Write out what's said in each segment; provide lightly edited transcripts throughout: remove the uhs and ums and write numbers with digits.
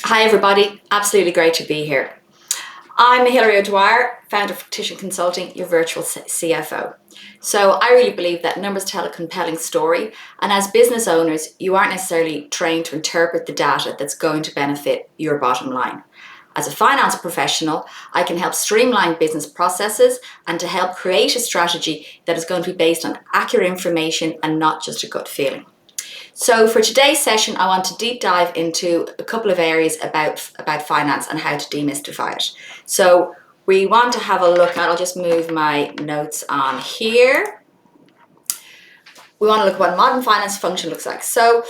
Hi everybody, absolutely great to be here. I'm Hilary O'Dwyer, founder of Fictitious Consulting, your virtual CFO. So I really believe that numbers tell a compelling story, and as business owners, you aren't necessarily trained to interpret the data that's going to benefit your bottom line. As a finance professional, I can help streamline business processes and to help create a strategy that is going to be based on accurate information and not just a gut feeling. So for today's session, I want to deep dive into a couple of areas about finance and how to demystify it. So we want to have a look at, I'll just move my notes on here. We want to look at what a modern finance function looks like. So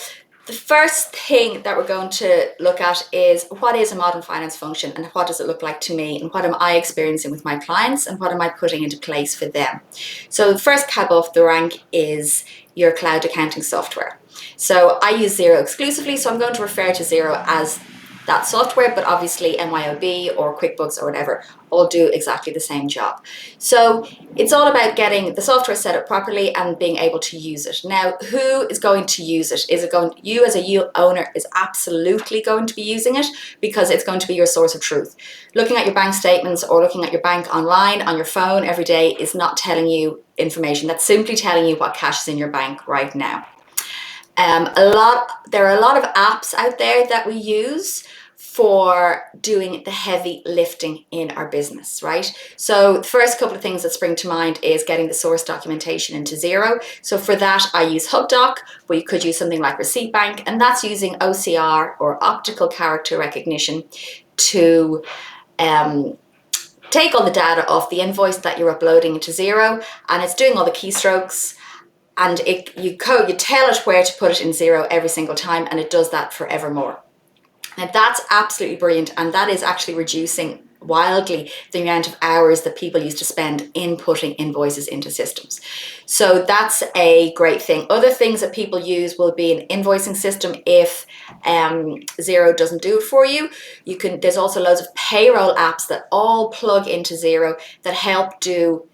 the first thing that we're going to look at is what is a modern finance function and what does it look like to me and what am I experiencing with my clients and what am I putting into place for them. So the first cab off the rank is your cloud accounting software. So I use Xero exclusively, so I'm going to refer to Xero as that software, but obviously MYOB or QuickBooks or whatever all do exactly the same job. So it's all about getting the software set up properly and being able to use it. Now, who is going to use it? Is it going, you as a owner is absolutely going to be using it because it's going to be your source of truth. Looking at your bank statements or looking at your bank online on your phone every day is not telling you information. That's simply telling you what cash is in your bank right now. There are a lot of apps out there that we use for doing the heavy lifting in our business, right? So the first couple of things that spring to mind is getting the source documentation into Xero. So for that, I use HubDoc, but you could use something like Receipt Bank, and that's using OCR or optical character recognition to take all the data off the invoice that you're uploading into Xero, and it's doing all the keystrokes. And you tell it where to put it in Xero every single time, and it does that forevermore. Now that's absolutely brilliant, and that is actually reducing wildly the amount of hours that people used to spend inputting invoices into systems. So that's a great thing. Other things that people use will be an invoicing system if Xero doesn't do it for you. There's also loads of payroll apps that all plug into Xero that help do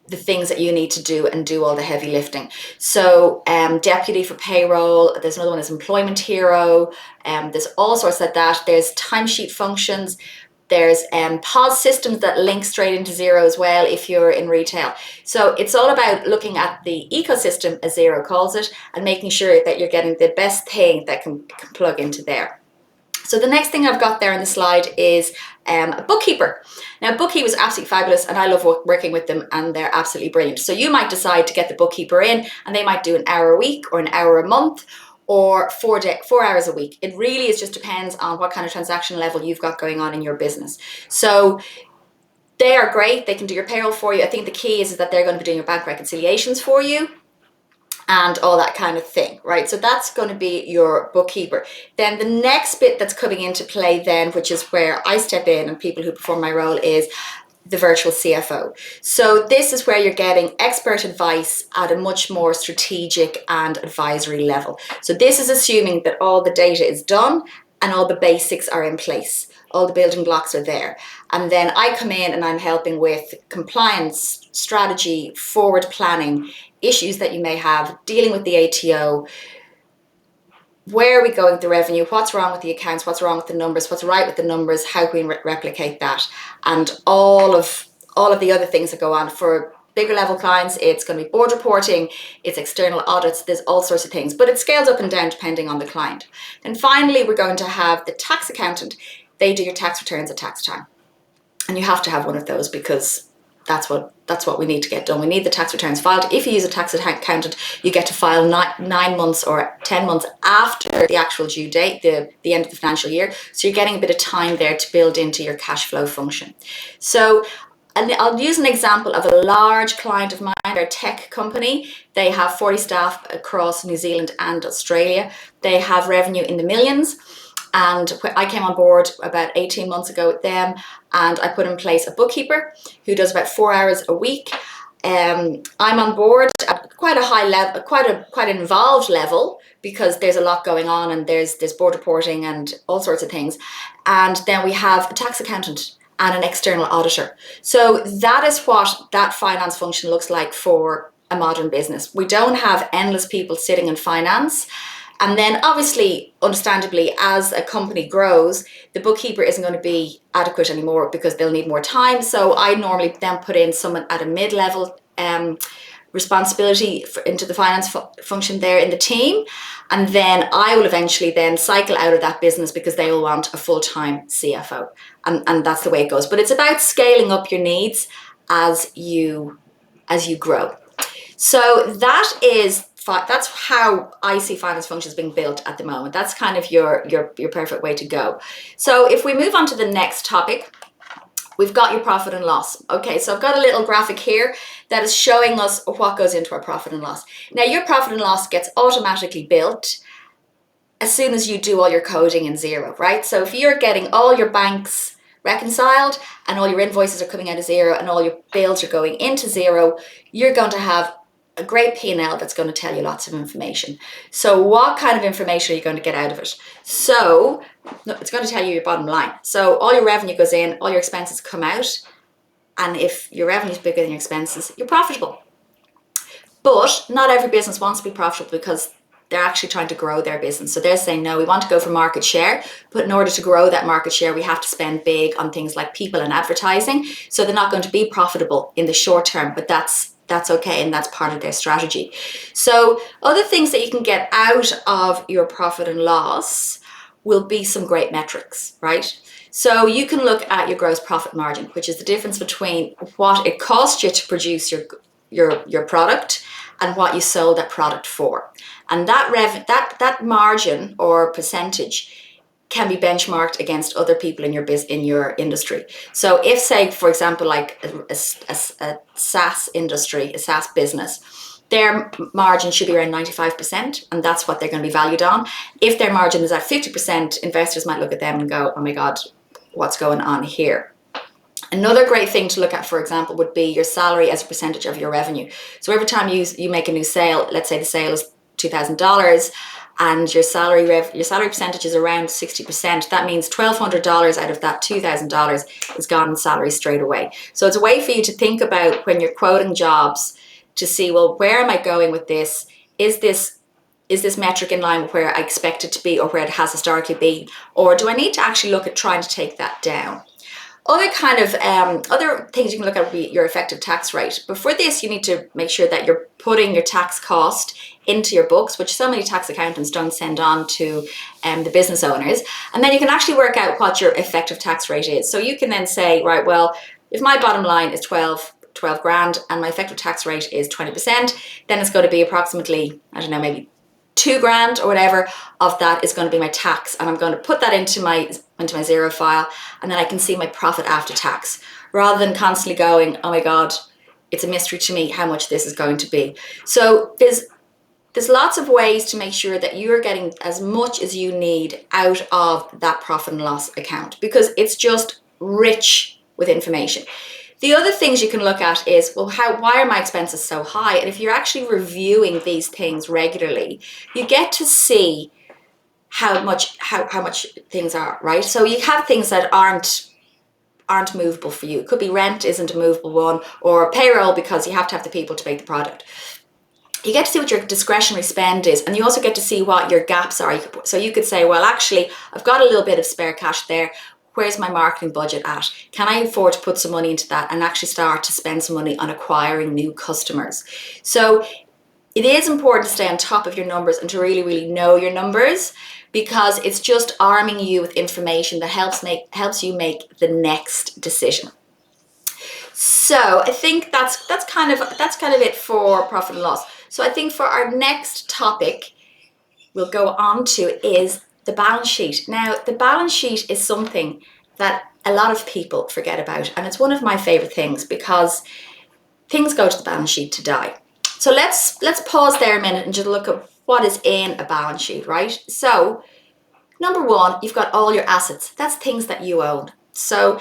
the things that you need to do and do all the heavy lifting. So Deputy for payroll, there's another one is Employment Hero, there's all sorts like that. There's timesheet functions, there's POS systems that link straight into Xero as well if you're in retail. So it's all about looking at the ecosystem, as Xero calls it, and making sure that you're getting the best thing that can plug into there. So the next thing I've got there on the slide is a bookkeeper. Now, bookkeeper is absolutely fabulous and I love working with them and they're absolutely brilliant. So you might decide to get the bookkeeper in and they might do an hour a week or an hour a month or 4 hours a week. It really just depends on what kind of transaction level you've got going on in your business. So they are great. They can do your payroll for you. I think the key is that they're going to be doing your bank reconciliations for you and all that kind of thing, right? So that's going to be your bookkeeper. Then the next bit that's coming into play then, which is where I step in and people who perform my role, is the virtual CFO. So this is where you're getting expert advice at a much more strategic and advisory level. So this is assuming that all the data is done and all the basics are in place. All the building blocks are there. And then I come in and I'm helping with compliance, strategy, forward planning, issues that you may have, dealing with the ATO, where are we going with the revenue, what's wrong with the accounts, what's wrong with the numbers, what's right with the numbers, how can we replicate that, and all of the other things that go on. For bigger level clients, it's going to be board reporting, it's external audits, there's all sorts of things, but it scales up and down depending on the client. And finally, we're going to have the tax accountant. They do your tax returns at tax time. And you have to have one of those because that's what we need to get done. We need the tax returns filed. If you use a tax accountant, you get to file 9 months or 10 months after the actual due date, the end of the financial year. So you're getting a bit of time there to build into your cash flow function. So I'll use an example of a large client of mine. They're a tech company. They have 40 staff across New Zealand and Australia. They have revenue in the millions. And I came on board about 18 months ago with them, and I put in place a bookkeeper who does about 4 hours a week. I'm on board at quite a high level, quite an involved level, because there's a lot going on and there's board reporting and all sorts of things. And then we have a tax accountant and an external auditor. So that is what that finance function looks like for a modern business. We don't have endless people sitting in finance And then obviously, understandably, as a company grows, the bookkeeper isn't going to be adequate anymore because they'll need more time. So I normally then put in someone at a mid-level responsibility into the finance function there in the team. And then I will eventually then cycle out of that business because they will want a full-time CFO. And that's the way it goes. But it's about scaling up your needs as you grow. So that's how I see finance functions being built at the moment. That's kind of your perfect way to go. So if we move on to the next topic, we've got your profit and loss. Okay, so I've got a little graphic here that is showing us what goes into our profit and loss. Now, your profit and loss gets automatically built as soon as you do all your coding in Xero, right? So if you're getting all your banks reconciled and all your invoices are coming out of Xero and all your bills are going into Xero, you're going to have a great P&L that's going to tell you lots of information. So what kind of information are you going to get out of it? So it's going to tell you your bottom line. So all your revenue goes in, all your expenses come out, and if your revenue is bigger than your expenses, you're profitable. But not every business wants to be profitable because they're actually trying to grow their business. So they're saying, no, we want to go for market share, but in order to grow that market share, we have to spend big on things like people and advertising. So they're not going to be profitable in the short term, but that's okay, and that's part of their strategy. So other things that you can get out of your profit and loss will be some great metrics, right? So you can look at your gross profit margin, which is the difference between what it cost you to produce your product and what you sold that product for. And that margin or percentage can be benchmarked against other people in your industry. So if, say, for example, like a SaaS industry, a SaaS business, their margin should be around 95%, and that's what they're going to be valued on. If their margin is at 50%, investors might look at them and go, oh my God, what's going on here? Another great thing to look at, for example, would be your salary as a percentage of your revenue. So every time you make a new sale, let's say the sale is $2,000, and your salary percentage is around 60%. That means $1,200 out of that $2,000 is gone in salary straight away. So it's a way for you to think about when you're quoting jobs to see, well, where am I going with this? Is this metric in line with where I expect it to be or where it has historically been? Or do I need to actually look at trying to take that down? Other things you can look at would be your effective tax rate. But for this, you need to make sure that you're putting your tax cost into your books, which so many tax accountants don't send on to the business owners. And then you can actually work out what your effective tax rate is. So you can then say, right, well, if my bottom line is 12 grand and my effective tax rate is 20%, then it's going to be approximately, I don't know, maybe 2 grand or whatever of that is going to be my tax, and I'm going to put that into my Xero file, and then I can see my profit after tax, rather than constantly going, oh my God, it's a mystery to me how much this is going to be. So there's lots of ways to make sure that you're getting as much as you need out of that profit and loss account, because it's just rich with information. The other things you can look at is, well, why are my expenses so high? And if you're actually reviewing these things regularly, you get to see how much things are, right? So you have things that aren't movable for you. It could be rent isn't a movable one, or payroll because you have to have the people to make the product. You get to see what your discretionary spend is, and you also get to see what your gaps are. So you could say, well, actually, I've got a little bit of spare cash there. Where's my marketing budget at? Can I afford to put some money into that and actually start to spend some money on acquiring new customers? So it is important to stay on top of your numbers and to really, really know your numbers, because it's just arming you with information that helps you make the next decision. So I think that's kind of it for profit and loss. So I think for our next topic we'll go on to is the balance sheet. Now, the balance sheet is something that a lot of people forget about, and it's one of my favorite things because things go to the balance sheet to die. So let's pause there a minute and just look at what is in a balance sheet, right? So number one, you've got all your assets. That's things that you own. So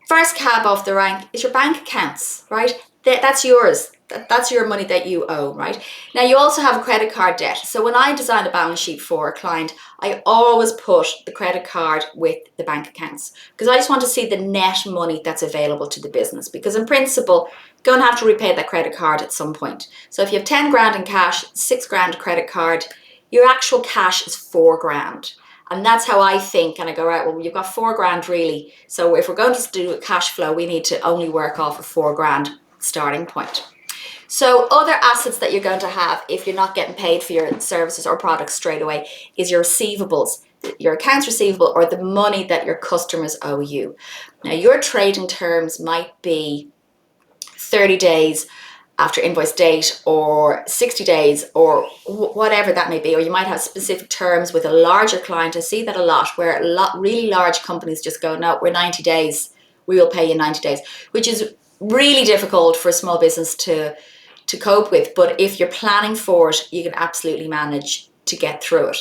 first cab off the rank is your bank accounts, right? That's yours. That's your money that you own, right? Now, you also have a credit card debt. So when I design a balance sheet for a client, I always put the credit card with the bank accounts, because I just want to see the net money that's available to the business, because in principle, you're going to have to repay that credit card at some point. So if you have 10 grand in cash, 6 grand credit card, your actual cash is 4 grand. And that's how I think. And I go, right, well, you've got 4 grand really. So if we're going to do a cash flow, we need to only work off a 4 grand starting point. So other assets that you're going to have if you're not getting paid for your services or products straight away is your receivables, your accounts receivable, or the money that your customers owe you. Now, your trading terms might be 30 days after invoice date, or 60 days, or whatever that may be, or you might have specific terms with a larger client. I see that a lot, where really large companies just go, no, we're 90 days, we will pay you 90 days, which is really difficult for a small business to cope with. But if you're planning for it, you can absolutely manage to get through it.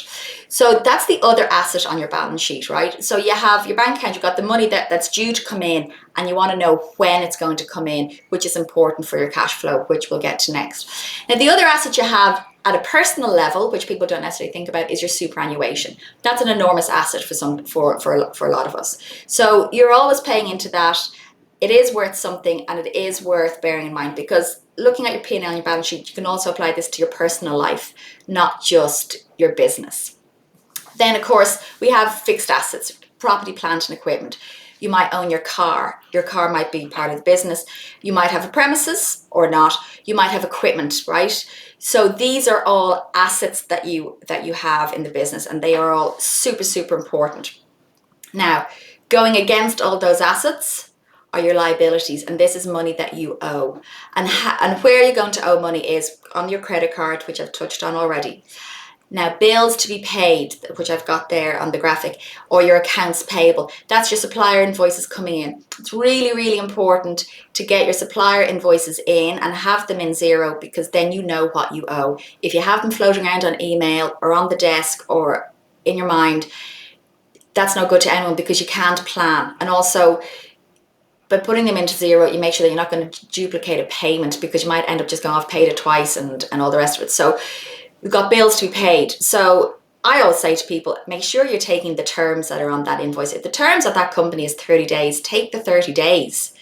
So that's the other asset on your balance sheet, right? So you have your bank account, you've got the money that's due to come in, and you want to know when it's going to come in, which is important for your cash flow, which we'll get to next. Now, the other asset you have at a personal level, which people don't necessarily think about, is your superannuation. That's an enormous asset for a lot of us. So you're always paying into that. It is worth something, and it is worth bearing in mind, because looking at your P&L and your balance sheet, you can also apply this to your personal life, not just your business. Then, of course, we have fixed assets, property, plant, and equipment. You might own your car. Your car might be part of the business. You might have a premises or not. You might have equipment, right? So these are all assets that you have in the business, and they are all super, super important. Now, going against all those assets are your liabilities, and this is money that you owe. And where you're going to owe money is on your credit card, which I've touched on already. Now, bills to be paid, which I've got there on the graphic, or your accounts payable. That's your supplier invoices coming in. It's really, really important to get your supplier invoices in and have them in zero, because then you know what you owe. If you have them floating around on email or on the desk or in your mind, that's no good to anyone, because you can't plan. And also, by putting them into zero, you make sure that you're not going to duplicate a payment, because you might end up just going, I've paid it twice and all the rest of it. So we've got bills to be paid. So I always say to people, make sure you're taking the terms that are on that invoice. If the terms of that company is 30 days, take the 30 days.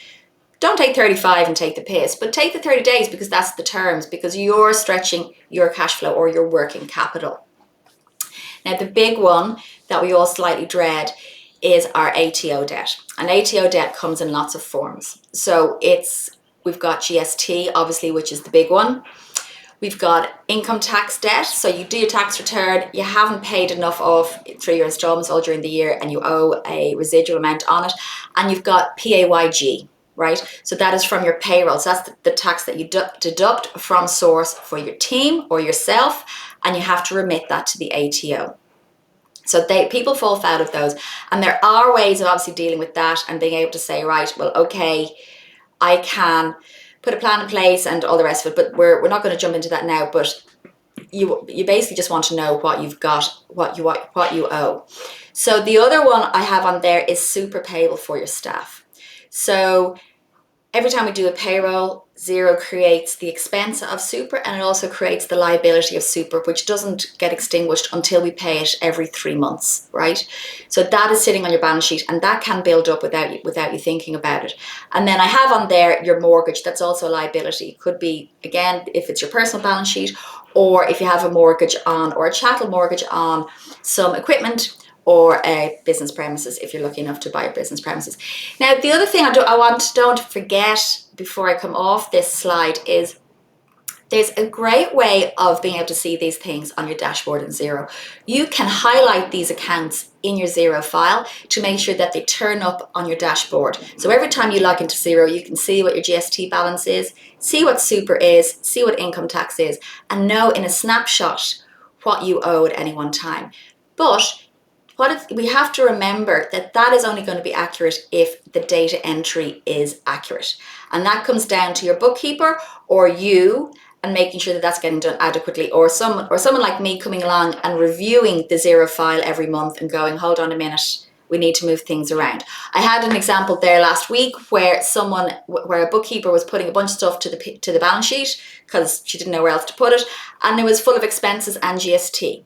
Don't take 35 and take the piss, but take the 30 days, because that's the terms, because you're stretching your cash flow or your working capital. Now, the big one that we all slightly dread is our ATO debt. And ATO debt comes in lots of forms. So we've got GST, obviously, which is the big one. We've got income tax debt. So you do your tax return, you haven't paid enough off through your installments all during the year, and you owe a residual amount on it. And you've got PAYG, right? So that is from your payroll. So that's the tax that you deduct from source for your team or yourself, and you have to remit that to the ATO. So people fall foul of those. And there are ways of obviously dealing with that and being able to say, right, well, okay, I can put a plan in place and all the rest of it, but we're not going to jump into that now. But you basically just want to know what you've got, what you owe. So the other one I have on there is super payable for your staff. So every time we do a payroll, Xero creates the expense of super, and it also creates the liability of super, which doesn't get extinguished until we pay it every 3 months, right? So that is sitting on your balance sheet, and that can build up without you thinking about it. And then I have on there your mortgage. That's also a liability. It could be, again, if it's your personal balance sheet, or if you have a mortgage on, or a chattel mortgage on some equipment, or a business premises, if you're lucky enough to buy a business premises. Now, the other thing don't forget before I come off this slide is there's a great way of being able to see these things on your dashboard in Xero. You can highlight these accounts in your Xero file to make sure that they turn up on your dashboard. So every time you log into Xero, you can see what your GST balance is, see what super is, see what income tax is, and know in a snapshot what you owe at any one time. But we have to remember that is only going to be accurate if the data entry is accurate. And that comes down to your bookkeeper or you, and making sure that that's getting done adequately, or someone like me coming along and reviewing the Xero file every month and going, hold on a minute, we need to move things around. I had an example there last week where a bookkeeper was putting a bunch of stuff to the balance sheet because she didn't know where else to put it, and it was full of expenses and GST.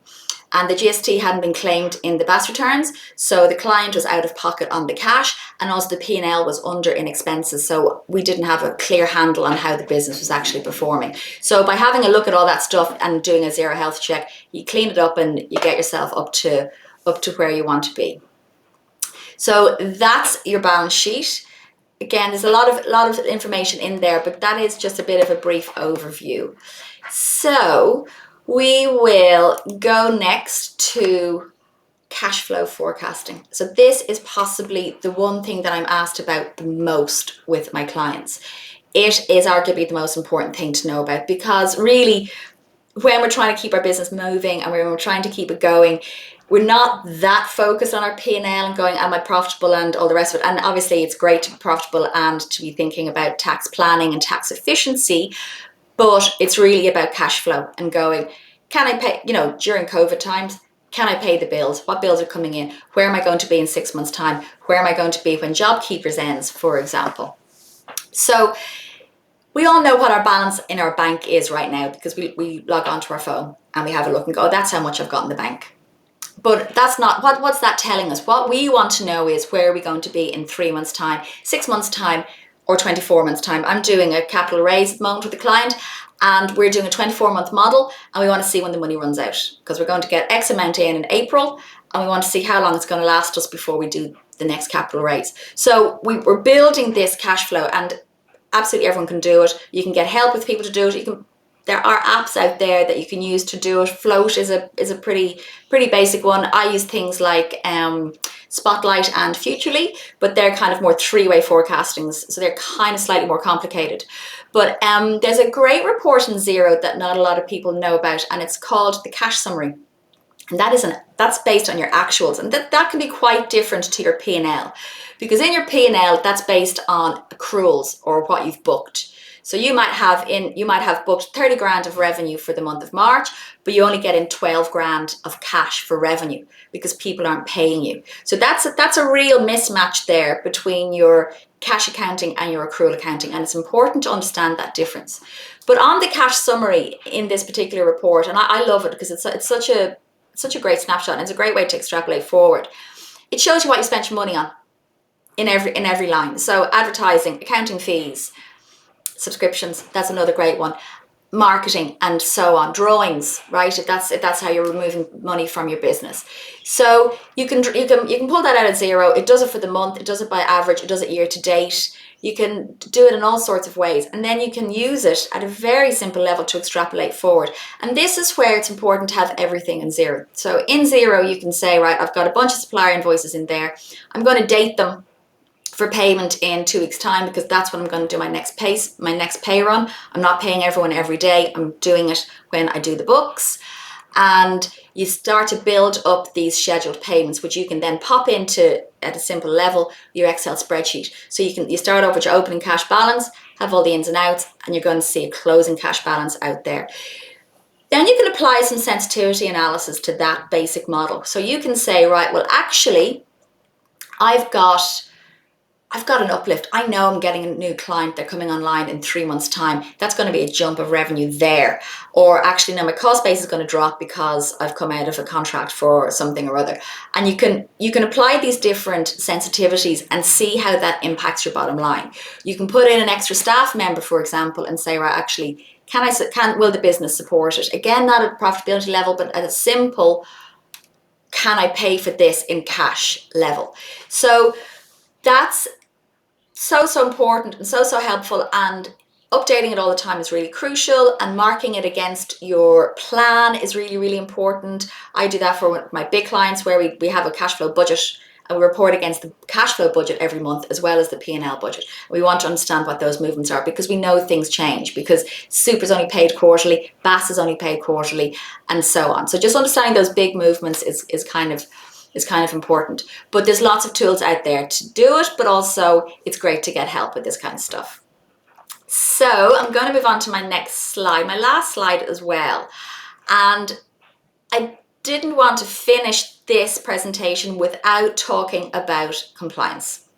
and the GST hadn't been claimed in the BAS returns, so the client was out of pocket on the cash, and also the P&L was under in expenses, so we didn't have a clear handle on how the business was actually performing. So by having a look at all that stuff and doing a zero health check, you clean it up and you get yourself up to where you want to be. So that's your balance sheet. Again, there's a lot of information in there, but that is just a bit of a brief overview. So we will go next to cash flow forecasting. So this is possibly the one thing that I'm asked about the most with my clients. It is arguably the most important thing to know about, because really, when we're trying to keep our business moving and when we're trying to keep it going, we're not that focused on our P&L and going, am I profitable and all the rest of it. And obviously it's great to be profitable and to be thinking about tax planning and tax efficiency, but it's really about cash flow and going, can I pay, during COVID times, can I pay the bills? What bills are coming in? Where am I going to be in 6 months' time? Where am I going to be when JobKeepers ends, for example? So we all know what our balance in our bank is right now, because we log onto our phone and we have a look and go, oh, that's how much I've got in the bank. But that's not, what's that telling us? What we want to know is, where are we going to be in 3 months' time, 6 months' time, or 24 months' time? I'm doing a capital raise at the moment with a client, and we're doing a 24-month model, and we want to see when the money runs out, because we're going to get X amount in April, and we want to see how long it's going to last us before we do the next capital raise. So we're building this cash flow, and absolutely everyone can do it. You can get help with people to do it. There are apps out there that you can use to do it. Float is a pretty basic one. I use things like Spotlight and Futurely, but they're kind of more three-way forecastings, so they're kind of slightly more complicated. But there's a great report in Xero that not a lot of people know about, and it's called the Cash Summary. And that's based on your actuals, and that can be quite different to your P&L, because in your P&L, that's based on accruals or what you've booked. So you might have booked 30 grand of revenue for the month of March, but you only get in 12 grand of cash for revenue because people aren't paying you. So that's a real mismatch there between your cash accounting and your accrual accounting, and it's important to understand that difference. But on the cash summary in this particular report, and I love it because it's such a great snapshot, and it's a great way to extrapolate forward. It shows you what you spent your money on in every line. So advertising, accounting fees, subscriptions, that's another great one, marketing, and so on, drawings, right? If that's how you're removing money from your business. So you can pull that out of Xero. It does it for the month, it does it by average, it does it year to date. You can do it in all sorts of ways, and then you can use it at a very simple level to extrapolate forward. And this is where it's important to have everything in Xero. So in Xero, you can say, right, I've got a bunch of supplier invoices in there. I'm going to date them for payment in 2 weeks' time, because that's when I'm going to do my next pay run. I'm not paying everyone every day. I'm doing it when I do the books. And you start to build up these scheduled payments, which you can then pop into, at a simple level, your Excel spreadsheet. So you start off with your opening cash balance, have all the ins and outs, and you're going to see a closing cash balance out there. Then you can apply some sensitivity analysis to that basic model. So you can say, right, well, actually, I've got an uplift. I know I'm getting a new client. They're coming online in 3 months' time. That's going to be a jump of revenue there. Or actually, no, my cost base is going to drop because I've come out of a contract for something or other. And you can apply these different sensitivities and see how that impacts your bottom line. You can put in an extra staff member, for example, and say, right, actually, will the business support it? Again, not at a profitability level, but at a simple, can I pay for this in cash level? So that's so important and so helpful, and updating it all the time is really crucial, and marking it against your plan is really important. I do that for my big clients, where we have a cash flow budget, and we report against the cash flow budget every month as well as the P&L budget. We want to understand what those movements are, because we know things change, because Super's only paid quarterly, BAS is only paid quarterly, and so on. So just understanding those big movements is kind of important. But there's lots of tools out there to do it, but also it's great to get help with this kind of stuff. So I'm going to move on to my next slide, my last slide as well. And I didn't want to finish this presentation without talking about compliance.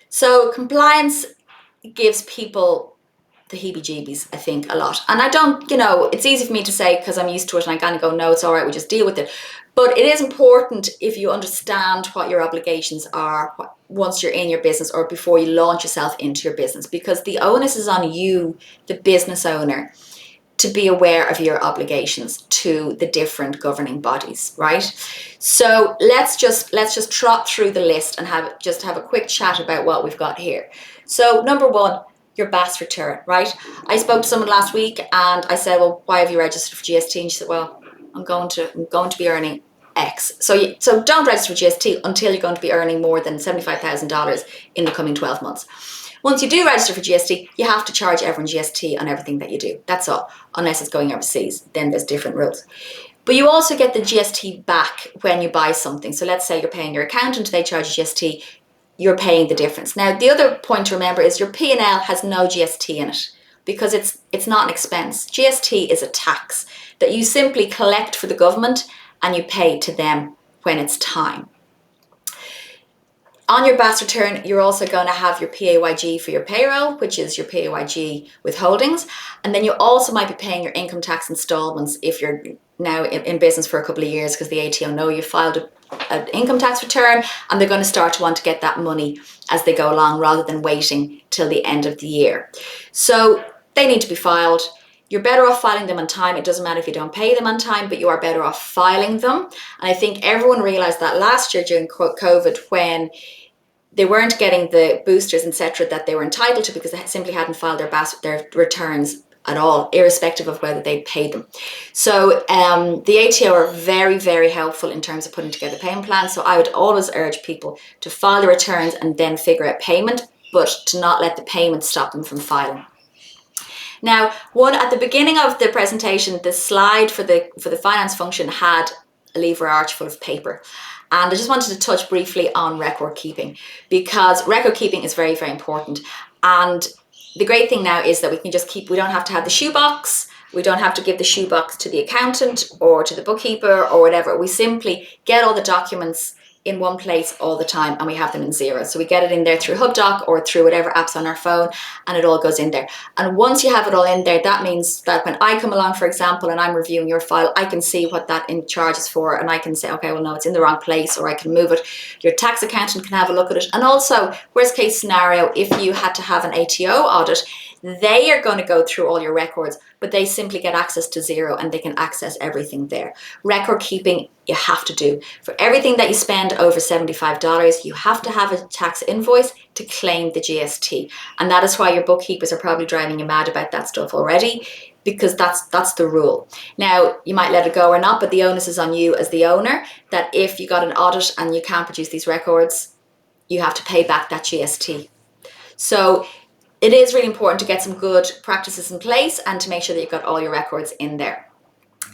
So compliance gives people the heebie-jeebies, I think, a lot. And I don't, it's easy for me to say because I'm used to it and I kind of go, no, it's all right, we just deal with it. But it is important if you understand what your obligations are once you're in your business or before you launch yourself into your business, because the onus is on you, the business owner, to be aware of your obligations to the different governing bodies, right? So let's just trot through the list and have a quick chat about what we've got here. So number one, your BAS return, right? I spoke to someone last week and I said, well, why have you registered for GST? And she said, well, I'm going to be earning X. So don't register for GST until you're going to be earning more than $75,000 in the coming 12 months. Once you do register for GST, you have to charge everyone GST on everything that you do. That's all, unless it's going overseas. Then there's different rules. But you also get the GST back when you buy something. So let's say you're paying your accountant, they charge GST, you're paying the difference. Now, the other point to remember is your P&L has no GST in it because it's not an expense. GST is a tax that you simply collect for the government and you pay to them when it's time. On your BAS return, you're also going to have your PAYG for your payroll, which is your PAYG withholdings. And then you also might be paying your income tax installments if you're now in business for a couple of years, because the ATO know you filed an income tax return and they're going to start to want to get that money as they go along rather than waiting till the end of the year. So they need to be filed. You're better off filing them on time. It doesn't matter if you don't pay them on time, but you are better off filing them. And I think everyone realized that last year during COVID when they weren't getting the boosters, etc., that they were entitled to because they simply hadn't filed their returns at all, irrespective of whether they paid them. So the ATO are very, very helpful in terms of putting together payment plans. So I would always urge people to file the returns and then figure out payment, but to not let the payment stop them from filing. Now, at the beginning of the presentation, the slide for the finance function had a lever arch full of paper. And I just wanted to touch briefly on record keeping, because record keeping is very, very important. And the great thing now is that we don't have to have the shoebox. We don't have to give the shoebox to the accountant or to the bookkeeper or whatever. We simply get all the documents in one place all the time and we have them in Xero. So we get it in there through HubDoc or through whatever app's on our phone and it all goes in there. And once you have it all in there, that means that when I come along, for example, and I'm reviewing your file, I can see what that in charge is for and I can say, okay, well, no, it's in the wrong place, or I can move it. Your tax accountant can have a look at it. And also, worst case scenario, if you had to have an ATO audit, they are going to go through all your records, but they simply get access to Xero and they can access everything there. Record keeping you have to do. For everything that you spend over $75, you have to have a tax invoice to claim the GST. And that is why your bookkeepers are probably driving you mad about that stuff already, because that's the rule. Now, you might let it go or not, but the onus is on you as the owner, that if you got an audit and you can't produce these records, you have to pay back that GST. So it is really important to get some good practices in place and to make sure that you've got all your records in there.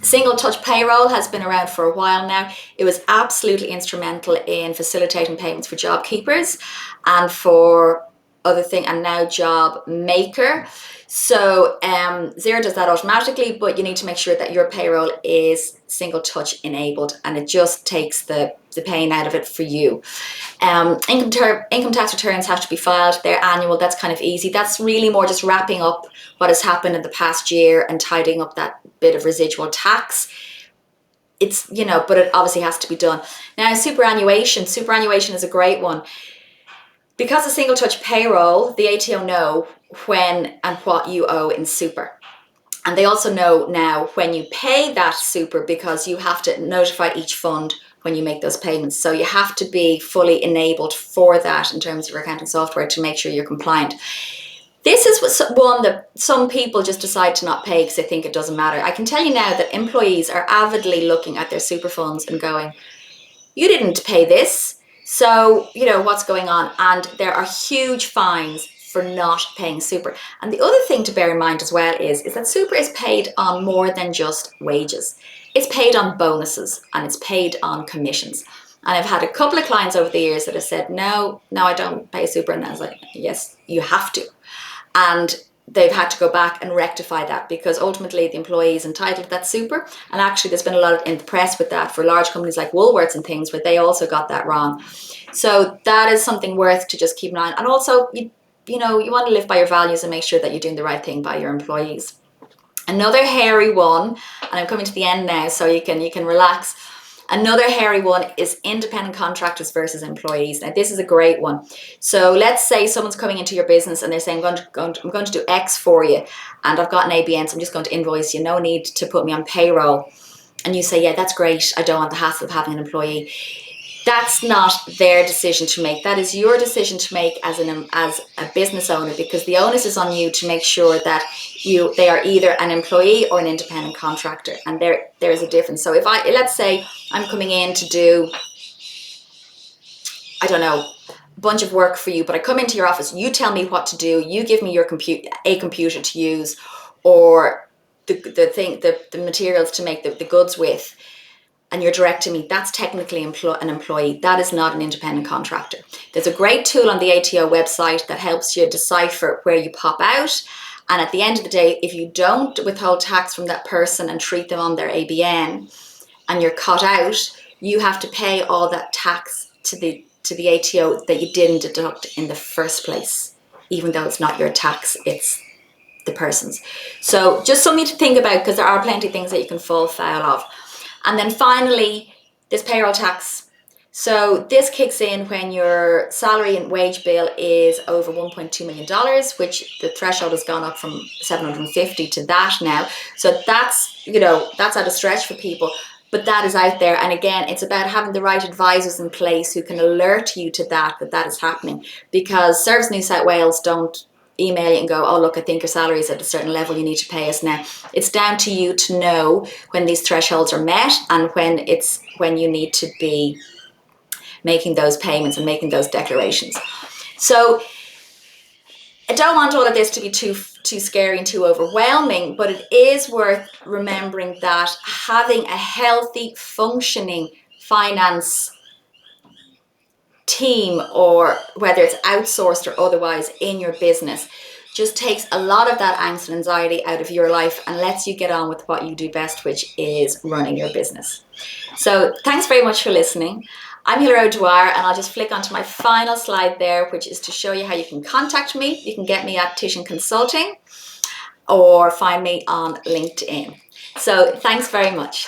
Single touch payroll has been around for a while now. It was absolutely instrumental in facilitating payments for job keepers and for other thing, and now job maker. So Xero does that automatically, but you need to make sure that your payroll is single touch enabled and it just takes the pain out of it for you. Income tax returns have to be filed. They're annual. That's kind of easy. That's really more just wrapping up what has happened in the past year and tidying up that bit of residual tax. It's, but it obviously has to be done. Now, superannuation is a great one. Because of single touch payroll, the ATO know when and what you owe in super. And they also know now when you pay that super, because you have to notify each fund when you make those payments. So you have to be fully enabled for that in terms of your accounting software to make sure you're compliant. This is one that some people just decide to not pay because they think it doesn't matter. I can tell you now that employees are avidly looking at their super funds and going, you didn't pay this. So, what's going on? And there are huge fines for not paying super. And the other thing to bear in mind as well is that super is paid on more than just wages. It's paid on bonuses and it's paid on commissions. And I've had a couple of clients over the years that have said, no, I don't pay super. And I was like, yes, you have to. And they've had to go back and rectify that because ultimately the employee is entitled to that super. And actually there's been a lot in the press with that for large companies like Woolworths and things where they also got that wrong. So that is something worth to just keep an eye on. And also you want to live by your values and make sure that you're doing the right thing by your employees. Another hairy one, and I'm coming to the end now, so you can relax. Another hairy one is independent contractors versus employees. Now, this is a great one. So let's say someone's coming into your business and they're saying, I'm going to do X for you, and I've got an ABN, so I'm just going to invoice you. No need to put me on payroll. And you say, yeah, that's great. I don't want the hassle of having an employee. That's not their decision to make. That is your decision to make as a business owner, because the onus is on you to make sure that they are either an employee or an independent contractor, and there is a difference. So let's say I'm coming in to do, I don't know, a bunch of work for you, but I come into your office, you tell me what to do, you give me a computer to use, or the materials to make the goods with, and you're directing me, that's technically an employee. That is not an independent contractor. There's a great tool on the ATO website that helps you decipher where you pop out. And at the end of the day, if you don't withhold tax from that person and treat them on their ABN, and you're cut out, you have to pay all that tax to the ATO that you didn't deduct in the first place, even though it's not your tax, it's the person's. So just something to think about, because there are plenty of things that you can fall foul of. And then finally, this payroll tax. So this kicks in when your salary and wage bill is over $1.2 million, which the threshold has gone up from 750 to that now. So that's at a stretch for people, but that is out there. And again, it's about having the right advisors in place who can alert you to that is happening, because Service New South Wales don't email you and go, oh, look, I think your salary is at a certain level, you need to pay us now. It's down to you to know when these thresholds are met and when you need to be making those payments and making those declarations. So I don't want all of this to be too scary and too overwhelming, but it is worth remembering that having a healthy, functioning finance team, or whether it's outsourced or otherwise in your business, just takes a lot of that angst and anxiety out of your life and lets you get on with what you do best, which is running your business. So thanks very much for listening. I'm Hilary O'Dwyer, and I'll just flick onto my final slide there, which is to show you how you can contact me. You can get me at Titian Consulting or find me on LinkedIn. So thanks very much.